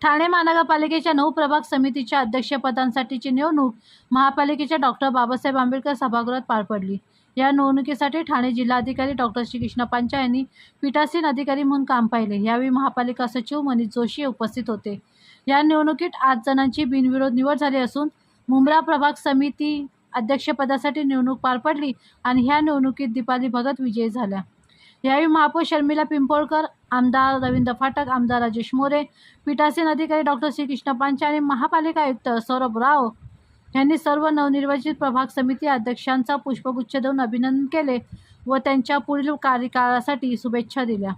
ठाणे महानगरपालिकेच्या 9 प्रभाग समितीच्या अध्यक्षपदांसाठीची निवडणूक महापालिकेच्या डॉक्टर बाबासाहेब आंबेडकर सभागृहात पार पडली। या निवडणुकीसाठी ठाणे जिल्हाधिकारी डॉक्टर श्रीकृष्ण पांचाळ यांनी पीठासीन अधिकारी म्हणून काम पाहिले। यावेळी महापालिका सचिव मनीष जोशी उपस्थित होते। या निवडणुकीत 8 जणांची बिनविरोध निवड झाली असून मुंब्रा प्रभाग समिती अध्यक्षपदासाठी निवडणूक पार पडली आणि ह्या निवडणुकीत दीपाली भगत विजयी झाल्या। यावेळी महापौर शर्मिला पिंपळकर, आमदार रवींद्र फाटक, आमदार राजेश मोरे, पीठासीन अधिकारी डॉक्टर श्रीकृष्ण पांचाळ आणि महापालिका आयुक्त सौरभ राव यांनी सर्व नवनिर्वाचित प्रभाग समिती अध्यक्षांचा पुष्पगुच्छ देऊन अभिनंदन केले व त्यांच्या पुढील कार्यकाळासाठी शुभेच्छा दिल्या।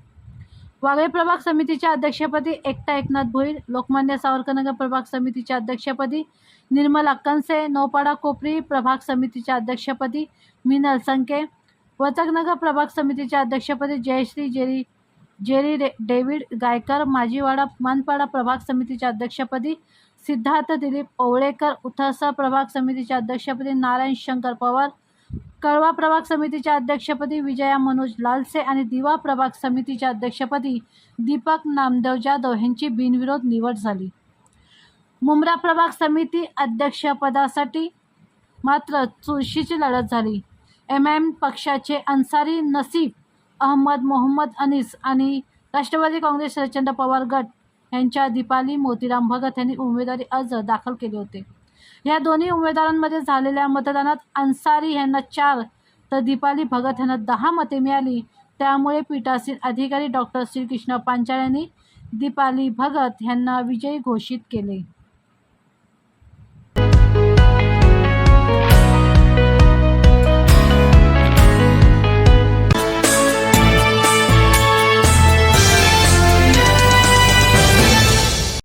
वागळे प्रभाग समितीच्या अध्यक्षपदी एकता एकनाथ भोईर, लोकमान्य सावरकरनगर प्रभाग समितीच्या अध्यक्षपदी निर्मला कंसे, नौपाडा कोपरी प्रभाग समितीच्या अध्यक्षपदी मिनल संके, वचकनगर प्रभाग समितीच्या अध्यक्षपदी जयश्री जेरी डेव्हिड गायकर, माजीवाडा मानपाडा प्रभाग समितीच्या अध्यक्षपदी सिद्धार्थ दिलीप ओवळेकर, उथरसा प्रभाग समितीच्या अध्यक्षपदी नारायण शंकर पवार, कळवा प्रभाग समितीच्या अध्यक्षपदी विजया मनोज लालसे आणि दिवा प्रभाग समितीच्या अध्यक्षपदी दीपक नामदेव जाधव यांची बिनविरोध निवड झाली। मुंब्रा प्रभाग समिती अध्यक्षपदासाठी मात्र चुरशीची लढत झाली। एमआयएम पक्षाचे अन्सारी नसीफ अहमद, मोहम्मद अनीस आणि राष्ट्रवादी काँग्रेस शरदचंद्र पवार गट यांच्या दीपाली मोतीराम भगत यांनी उमेदवारी अर्ज दाखल केले होते। या दोन्ही उमेदवारांमध्ये झालेल्या मतदानात अन्सारी यांना 4 तर दीपाली भगत यांना 10 मते मिळाली। त्यामुळे पीठासीन अधिकारी डॉक्टर श्रीकृष्ण पांचाळ यांनी दीपाली भगत यांना विजयी घोषित केले।